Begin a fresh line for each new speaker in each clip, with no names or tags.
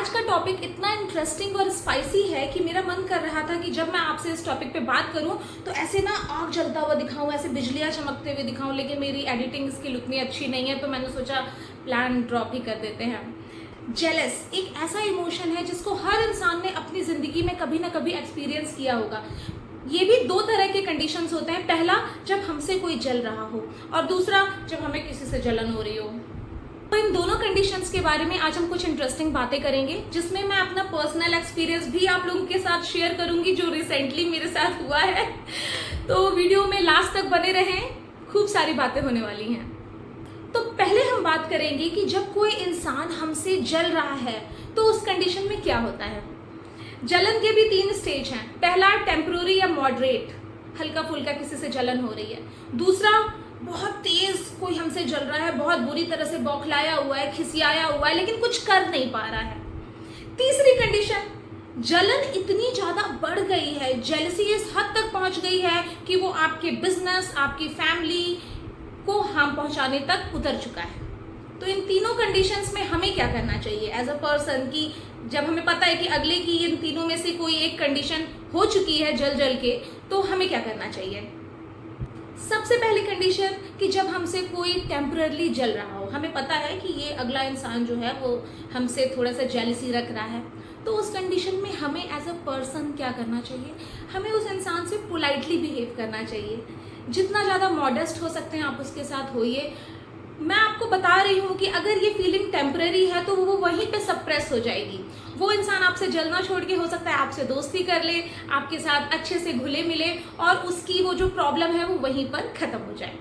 आज का टॉपिक इतना इंटरेस्टिंग और स्पाइसी है कि मेरा मन कर रहा था कि जब मैं आपसे इस टॉपिक पे बात करूं तो ऐसे ना आग जलता हुआ दिखाऊं, ऐसे बिजलियां चमकते हुए दिखाऊं, लेकिन मेरी एडिटिंग स्किल उतनी अच्छी नहीं है, तो मैंने सोचा प्लान ड्रॉप ही कर देते हैं। जेलस एक ऐसा इमोशन है जिसको हर इंसान ने अपनी ज़िंदगी में कभी ना कभी एक्सपीरियंस किया होगा। ये भी दो तरह के कंडीशंस होते हैं, पहला जब हमसे कोई जल रहा हो और दूसरा जब हमें किसी से जलन हो रही हो। तो इन दोनों कंडीशंस के बारे में आज हम कुछ इंटरेस्टिंग बातें करेंगे, जिसमें मैं अपना पर्सनल एक्सपीरियंस भी आप लोगों के साथ शेयर करूंगी जो रिसेंटली मेरे साथ हुआ है। तो वीडियो में लास्ट तक बने रहें, खूब सारी बातें होने वाली हैं। तो पहले हम बात करेंगे कि जब कोई इंसान हमसे जल रहा है तो उस कंडीशन में क्या होता है। जलन के भी 3 स्टेज हैं। पहला टेम्पररी या मॉडरेट, हल्का फुल्का किसी से जलन हो रही है। दूसरा बहुत तेज कोई हमसे जल रहा है, बहुत बुरी तरह से बौखलाया हुआ है, खिसियाया हुआ है, लेकिन कुछ कर नहीं पा रहा है। तीसरी कंडीशन, जलन इतनी ज्यादा बढ़ गई है, जेलसी इस हद तक पहुंच गई है कि वो आपके बिजनेस, आपकी फैमिली को हार्म पहुंचाने तक उतर चुका है। तो इन तीनों कंडीशंस में हमें क्या करना चाहिए एज अ पर्सन, कि जब हमें पता है कि अगले की इन तीनों में से कोई एक कंडीशन हो चुकी है जल जल के, तो हमें क्या करना चाहिए। सबसे पहली कंडीशन कि जब हमसे कोई टेम्पररली जल रहा हो, हमें पता है कि ये अगला इंसान जो है वो हमसे थोड़ा सा जेलसी रख रहा है, तो उस कंडीशन में हमें एज अ पर्सन क्या करना चाहिए। हमें उस इंसान से पोलाइटली बिहेव करना चाहिए, जितना ज़्यादा मॉडेस्ट हो सकते हैं आप उसके साथ होइए। मैं आपको बता रही हूँ कि अगर ये फीलिंग टेम्पररी है तो वो वहीं पे सप्रेस हो जाएगी। वो इंसान आपसे जलना छोड़ के हो सकता है आपसे दोस्ती कर ले, आपके साथ अच्छे से घुले मिले और उसकी वो जो प्रॉब्लम है वो वहीं पर खत्म हो जाए।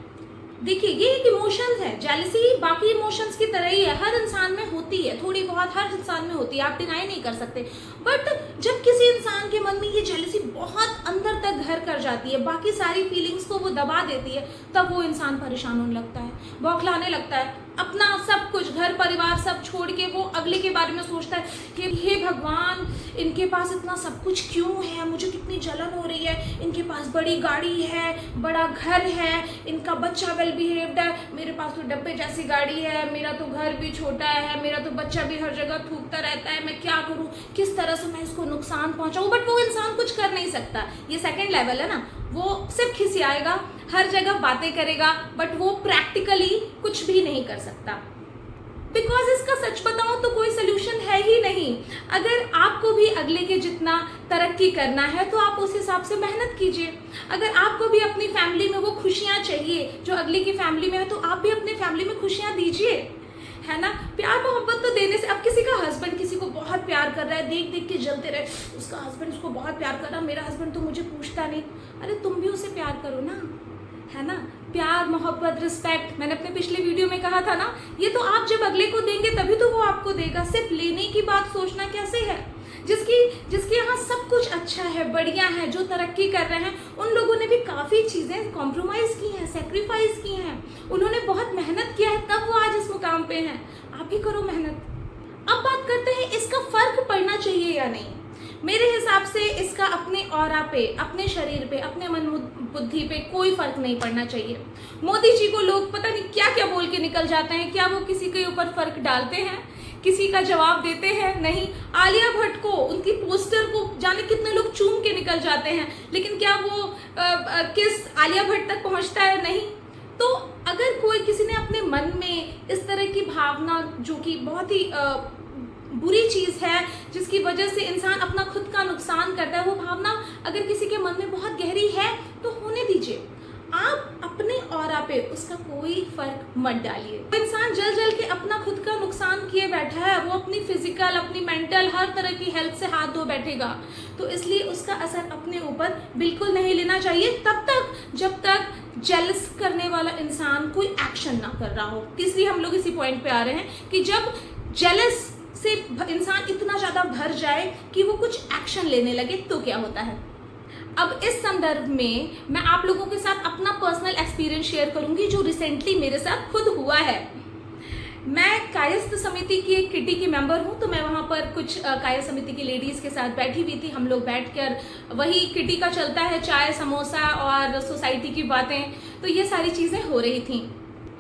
देखिए, ये एक इमोशंस है, जेलसी बाकी इमोशंस की तरह ही है, हर इंसान में होती है, थोड़ी बहुत हर इंसान में होती है, आप डिनाई नहीं कर सकते। बट जब किसी इंसान के मन में ये जेलसी बहुत अंदर तक घर कर जाती है, बाकी सारी फीलिंग्स को वो दबा देती है, तब वो इंसान परेशान होने लगता है, बौखलाने लगता है, अपना सब कुछ घर परिवार सब छोड़ के वो अगले के बारे में सोचता है कि हे भगवान, इनके पास इतना सब कुछ क्यों है, मुझे कितनी जलन हो रही है, इनके पास बड़ी गाड़ी है, बड़ा घर है, इनका बच्चा वेल बिहेव्ड है, मेरे पास तो डब्बे जैसी गाड़ी है, मेरा तो घर भी छोटा है, मेरा तो बच्चा भी हर जगह थूकता रहता है, मैं क्या करूं, किस तरह से मैं इसको नुकसान पहुंचाऊं। बट वो इंसान कुछ कर नहीं सकता, ये सेकंड लेवल है ना, वो सिर्फ खिसियाएगा, हर जगह बातें करेगा, बट वो प्रैक्टिकली कुछ भी नहीं कर सकता। बिकॉज इसका सच बताऊं तो कोई सोल्यूशन है ही नहीं। अगर आपको भी अगले के जितना तरक्की करना है तो आप उस हिसाब से मेहनत कीजिए। अगर आपको भी अपनी फैमिली में वो खुशियां चाहिए जो अगले की फैमिली में है, तो आप भी अपनी फैमिली में खुशियां दीजिए, है ना। प्यार मोहब्बत तो देने से, अब किसी का हस्बैंड किसी को बहुत प्यार कर रहा है, देख देख के जलते रहे, उसका हस्बैंड उसको बहुत प्यार कर रहा है, मेरा हस्बैंड तो मुझे पूछता नहीं। अरे तुम भी उसे प्यार करो ना, है ना। प्यार मोहब्बत रिस्पेक्ट, मैंने अपने पिछले वीडियो में कहा था ना, ये तो आप जब अगले को देंगे तभी तो वो आपको देगा। सिर्फ लेने की बात सोचना कैसे है। जिसके यहाँ सब कुछ अच्छा है, बढ़िया है, जो तरक्की कर रहे हैं, उन लोगों ने भी काफ़ी चीज़ें कॉम्प्रोमाइज़ की हैं, सेक्रीफाइस की हैं, उन्होंने बहुत मेहनत किया है, तब वो आज इस मुकाम पे हैं। आप भी करो मेहनत। अब बात करते हैं इसका फ़र्क पड़ना चाहिए या नहीं। मेरे हिसाब से इसका अपने ऑरा पे, अपने शरीर पे, अपने मन बुद्धि पे कोई फर्क नहीं पड़ना चाहिए। मोदी जी को लोग पता नहीं क्या क्या बोल के निकल जाते हैं, क्या वो किसी के ऊपर फर्क डालते हैं, किसी का जवाब देते हैं? नहीं। आलिया भट्ट को, उनकी पोस्टर को जाने कितने लोग चूम के निकल जाते हैं, लेकिन क्या वो किस आलिया भट्ट तक पहुंचता है? नहीं। तो अगर कोई किसी ने अपने मन में इस तरह की भावना, जो कि बहुत ही बुरी चीज़ है, जिसकी वजह से इंसान अपना खुद का नुकसान करता है, वो भावना अगर किसी के मन में बहुत गहरी है तो होने दीजिए। आप अपने ऑरा पे उसका कोई फर्क मत डालिए। वो इंसान जल जल के अपना खुद का नुकसान किए बैठा है, वो अपनी फिजिकल, अपनी मेंटल, हर तरह की हेल्थ से हाथ धो बैठेगा, तो इसलिए उसका असर अपने ऊपर बिल्कुल नहीं लेना चाहिए तब तक जब तक जेलस करने वाला इंसान कोई एक्शन ना कर रहा हो। तीसरी हम लोग इसी पॉइंट पे आ रहे हैं कि जब जेलस से इंसान इतना ज़्यादा भर जाए कि वो कुछ एक्शन लेने लगे, तो क्या होता है। अब इस संदर्भ में मैं आप लोगों के साथ अपना पर्सनल एक्सपीरियंस शेयर करूंगी जो रिसेंटली मेरे साथ खुद हुआ है। मैं कायस्थ समिति की एक किटी की मेंबर हूं, तो मैं वहां पर कुछ कायस्थ समिति की लेडीज़ के साथ बैठी हुई थी। हम लोग बैठकर, वही किटी का चलता है, चाय समोसा और सोसाइटी की बातें, तो ये सारी चीज़ें हो रही थी।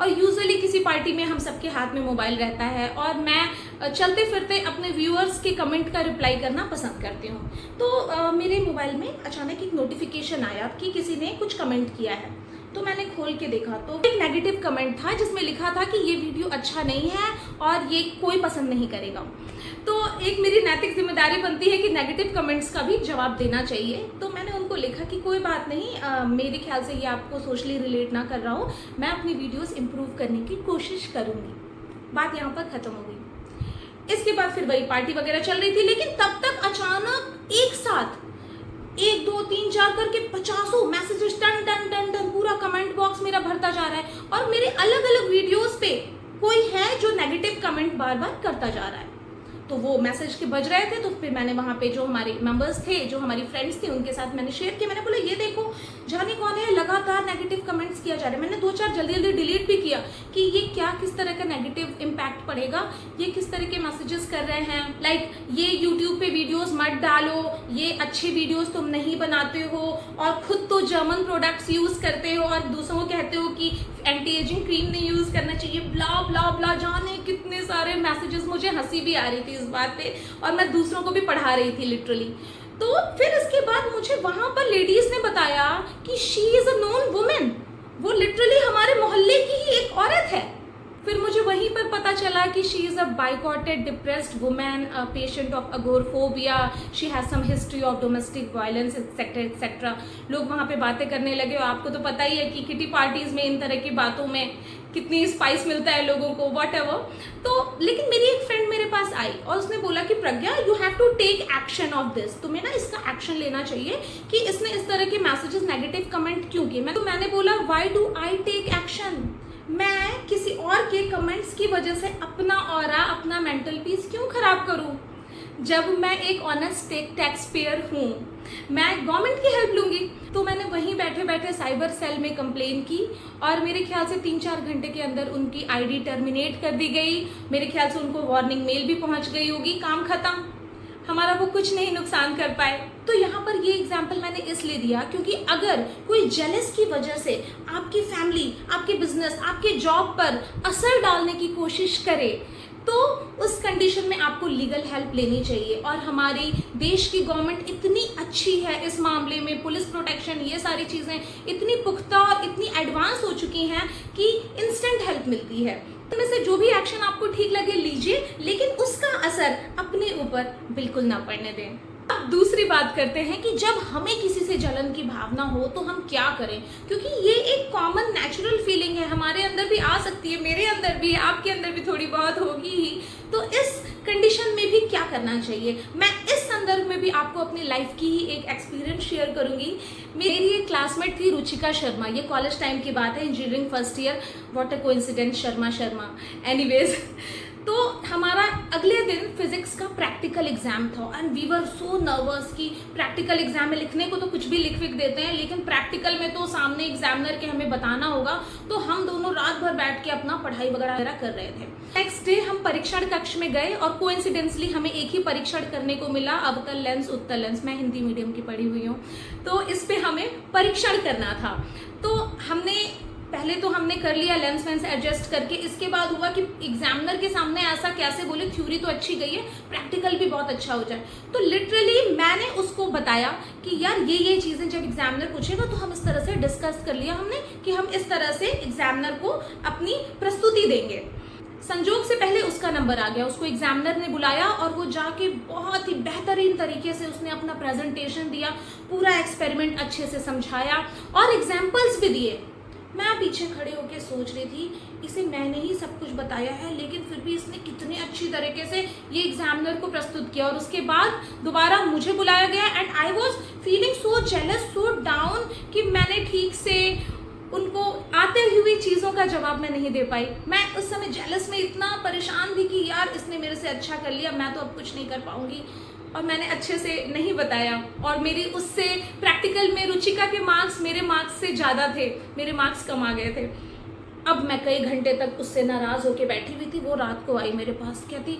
और यूजुअली किसी पार्टी में हम सबके हाथ में मोबाइल रहता है और मैं चलते फिरते अपने व्यूअर्स के कमेंट का रिप्लाई करना पसंद करती हूँ। तो मेरे मोबाइल में अचानक एक नोटिफिकेशन आया कि किसी ने कुछ कमेंट किया है। तो मैंने खोल के देखा तो एक नेगेटिव कमेंट था जिसमें लिखा था कि ये वीडियो अच्छा नहीं है और ये कोई पसंद नहीं करेगा। तो एक मेरी नैतिक जिम्मेदारी बनती है कि नेगेटिव कमेंट्स का भी जवाब देना चाहिए। तो मैंने उनको लिखा कि कोई बात नहीं, मेरे ख्याल से ये आपको सोशली रिलेट ना कर रहा हो, मैं अपनी वीडियोस इंप्रूव करने की कोशिश करूँगी। बात यहाँ पर ख़त्म हो गई। इसके बाद फिर वही पार्टी वगैरह चल रही थी, लेकिन तब तक अचानक एक साथ 1 2 3 4 करके 50 मैसेजेस टन टन टन टन पूरा कमेंट बॉक्स मेरा भरता जा रहा है और मेरे अलग अलग वीडियोस पे कोई है जो नेगेटिव कमेंट बार बार करता जा रहा है। तो वो मैसेज के बज रहे थे, तो फिर मैंने वहाँ पे जो हमारे मेंबर्स थे, जो हमारी फ्रेंड्स थे, उनके साथ मैंने शेयर किया। मैंने बोला ये देखो जाने कौन है, लगातार नेगेटिव कमेंट्स किया जा रहा है। मैंने 2-4 जल्दी जल्दी डिलीट भी किया कि ये क्या किस तरह का नेगेटिव इम्पैक्ट पड़ेगा, ये किस तरह के मैसेजेस कर रहे हैं, लाइक ये यूट्यूब पे वीडियोस मत डालो, ये अच्छे वीडियोस तुम नहीं बनाते हो और खुद तो जर्मन प्रोडक्ट्स यूज करते हो और दूसरों को कहते हो कि एंटी एजिंग क्रीम नहीं यूज करना चाहिए, ब्ला ब्ला ब्ला, जाने कितने सारे मैसेजेस। मुझे हंसी भी आ रही थी इस बात पे और मैं दूसरों को भी पढ़ा रही थी लिटरली। तो फिर इसके बाद मुझे वहां पर लेडीज ने बताया कि she is a known women, वो लिटरली हमारे मोहल्ले की ही एक औरत है। फिर मुझे वहीं पर पता चला कि she is a boycotted depressed women, patient of agoraphobia, she has some history of domestic violence etcetera etcetera. लोग वहाँ पे बातें करने लगे और आपको तो पता ही है कि किटी पार्टीज में इन तरह की बातों में कितनी स्पाइस मिलता है लोगों को, वॉट एवर। तो लेकिन मेरी एक फ्रेंड मेरे पास आई और उसने बोला कि Pragya you have to take action of this, तुम्हें ना इसका एक्शन लेना चाहिए कि इसने इस तरह के मैसेजेस नेगेटिव कमेंट क्यों किए। तो मैंने बोला why do I take action, मैं किसी और के कमेंट्स की वजह से अपना ऑरा, अपना मेंटल पीस क्यों खराब करूं, जब मैं एक ऑनेस्ट टैक्स पेयर हूँ, मैं गवर्नमेंट की हेल्प लूंगी। तो मैंने वहीं बैठे बैठे साइबर सेल में कंप्लेन की और मेरे ख्याल से 3-4 घंटे के अंदर उनकी आईडी टर्मिनेट कर दी गई। मेरे ख्याल से उनको वार्निंग मेल भी पहुंच गई होगी, काम खत्म, हमारा वो कुछ नहीं नुकसान कर पाए। तो यहाँ पर ये एग्जाम्पल मैंने इसलिए दिया क्योंकि अगर कोई जेलस की वजह से आपकी फैमिली, आपके बिजनेस, आपके जॉब पर असर डालने की कोशिश करे तो उस कंडीशन में आपको लीगल हेल्प लेनी चाहिए। और हमारी देश की गवर्नमेंट इतनी अच्छी है इस मामले में, पुलिस प्रोटेक्शन, ये सारी चीज़ें इतनी पुख्ता और इतनी एडवांस हो चुकी हैं कि इंस्टेंट हेल्प मिलती है। इनमें से जो भी एक्शन आपको ठीक लगे लीजिए, लेकिन उसका असर अपने ऊपर बिल्कुल ना पड़ने दें। अब दूसरी बात करते हैं कि जब हमें किसी से जलन की भावना हो तो हम क्या करें, क्योंकि ये एक कॉमन नेचुरल फीलिंग है, हमारे अंदर भी आ सकती है, मेरे अंदर भी, आपके अंदर भी थोड़ी बहुत होगी ही। तो इस कंडीशन में भी क्या करना चाहिए, मैं इस संदर्भ में भी आपको अपनी लाइफ की ही एक एक्सपीरियंस शेयर करूंगी। मेरी एक क्लासमेट थी रुचिका शर्मा, ये कॉलेज टाइम की बात है, engineering first year, what a coincidence, Sharma. Anyways, तो हमारा अगले दिन फिजिक्स का प्रैक्टिकल एग्जाम था and we were so nervous कि प्रैक्टिकल एग्जाम में लिखने को तो कुछ भी लिख देते हैं, लेकिन प्रैक्टिकल में तो सामने एग्जामिनर के हमें बताना होगा। तो हम दोनों रात भर बैठ के अपना पढ़ाई वगैरह कर रहे थे। नेक्स्ट डे हम परीक्षण कक्ष में गए और कोइंसिडेंसली हमें एक ही परीक्षण करने को मिला, अवतल लेंस उत्तल लेंस। मैं हिंदी मीडियम की पढ़ी हुई हूँ, तो इस पे हमें परीक्षण करना था। तो पहले तो हमने कर लिया लेंस वेंस एडजस्ट करके। इसके बाद हुआ कि एग्जामिनर के सामने ऐसा कैसे बोले, थ्योरी तो अच्छी गई है, प्रैक्टिकल भी बहुत अच्छा हो जाए। तो लिटरली मैंने उसको बताया कि यार ये चीज़ें जब एग्जामिनर पूछेगा तो हम इस तरह से डिस्कस कर लिया हमने कि हम इस तरह से एग्जामिनर को अपनी प्रस्तुति देंगे। संजोग से पहले उसका नंबर आ गया, उसको एग्जामिनर ने बुलाया और वो जाके बहुत ही बेहतरीन तरीके से उसने अपना प्रेजेंटेशन दिया, पूरा एक्सपेरिमेंट अच्छे से समझाया और एग्जाम्पल्स भी दिए। मैं पीछे खड़े होकर सोच रही थी इसे मैंने ही सब कुछ बताया है, लेकिन फिर भी इसने कितने अच्छी तरीके से ये एग्जामिनर को प्रस्तुत किया। और उसके बाद दोबारा मुझे बुलाया गया and I was feeling so jealous, so down कि मैंने ठीक से उनको आते हुई चीज़ों का जवाब मैं नहीं दे पाई। मैं उस समय जेलस में इतना परेशान थी कि यार इसने मेरे से अच्छा कर लिया, मैं तो अब कुछ नहीं कर पाऊंगी और मैंने अच्छे से नहीं बताया। और मेरी उससे प्रैक्टिकल में रुचिका के मार्क्स मेरे मार्क्स से ज़्यादा थे, मेरे मार्क्स कम आ गए थे। अब मैं कई घंटे तक उससे नाराज़ होकर बैठी हुई थी। वो रात को आई मेरे पास, कहती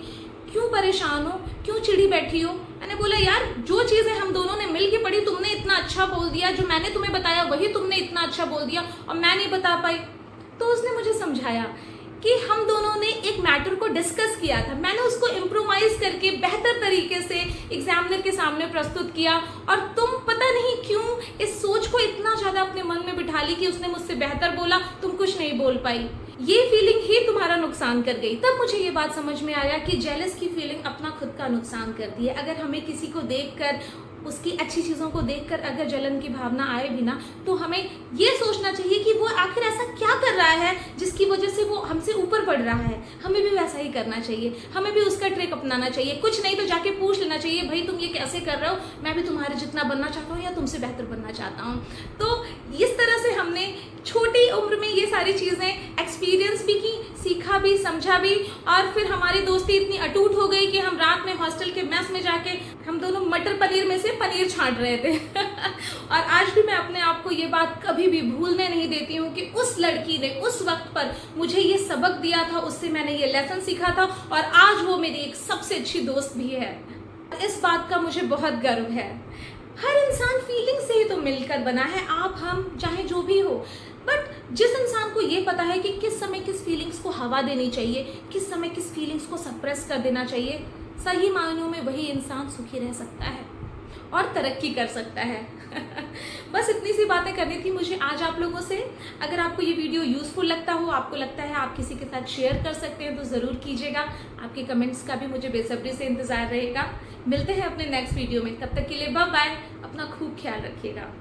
क्यों परेशान हो, क्यों चिड़ी बैठी हो। मैंने बोला यार जो चीज़ें हम दोनों ने मिल के पढ़ी तुमने इतना अच्छा बोल दिया, जो मैंने तुम्हें बताया वही तुमने इतना अच्छा बोल दिया और मैं नहीं बता पाई। तो उसने मुझे समझाया कि हम दोनों ने एक मैटर को डिस्कस किया था, मैंने उसको इम्प्रोवाइज करके बेहतर तरीके से एग्जामिनर के सामने प्रस्तुत किया, और तुम पता नहीं क्यों इस सोच को इतना ज़्यादा अपने मन में बिठा ली कि उसने मुझसे बेहतर बोला, तुम कुछ नहीं बोल पाई, ये फीलिंग ही तुम्हारा नुकसान कर गई। तब मुझे ये बात समझ में आया कि जेलस की फीलिंग अपना खुद का नुकसान करती है। अगर हमें किसी को देखकर, उसकी अच्छी चीज़ों को देखकर अगर जलन की भावना आए भी ना, तो हमें ये सोचना चाहिए कि वो आखिर ऐसा क्या कर रहा है जिसकी वजह से वो हमसे ऊपर बढ़ रहा है। हमें भी वैसा ही करना चाहिए, हमें भी उसका ट्रिक अपनाना चाहिए। कुछ नहीं तो जाके पूछ लेना चाहिए, भाई तुम ये कैसे कर रहे हो, मैं भी तुम्हारे जितना बनना चाहता हूँ या तुमसे बेहतर बनना चाहता हूँ। तो इस तरह से हमने छोटी उम्र में ये सारी चीज़ें एक्सपीरियंस भी की, सीखा भी, समझा भी, और फिर हमारी दोस्ती इतनी अटूट हो गई कि हम रात में हॉस्टल के मेस में जाके हम दोनों मटर पनीर में से पनीर छांट रहे थे। और आज भी मैं अपने आप को ये बात कभी भी भूलने नहीं देती हूँ कि उस लड़की ने उस वक्त पर मुझे ये सबक दिया था, उससे मैंने ये लेसन सीखा था, और आज वो मेरी एक सबसे अच्छी दोस्त भी है। इस बात का मुझे बहुत गर्व है। हर इंसान फीलिंग से ही तो मिलकर बना है, आप हम चाहे जो भी हो, बट जिस इंसान को ये पता है कि किस समय किस फीलिंग्स को हवा देनी चाहिए, किस समय किस फीलिंग्स को सप्रेस कर देना चाहिए, सही मायनों में वही इंसान सुखी रह सकता है और तरक्की कर सकता है। बस इतनी सी बातें करनी थी मुझे आज आप लोगों से। अगर आपको ये वीडियो यूज़फुल लगता हो, आपको लगता है आप किसी के साथ शेयर कर सकते हैं, तो ज़रूर कीजिएगा। आपके कमेंट्स का भी मुझे बेसब्री से इंतज़ार रहेगा। मिलते हैं अपने नेक्स्ट वीडियो में, तब तक के लिए बाय बाय, अपना खूब ख्याल रखिएगा।